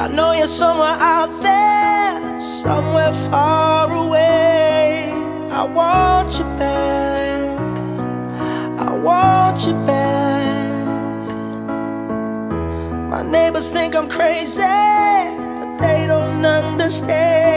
I know you're somewhere out there, somewhere far away. I want you back, I want you back. My neighbors think I'm crazy, but they don't understand.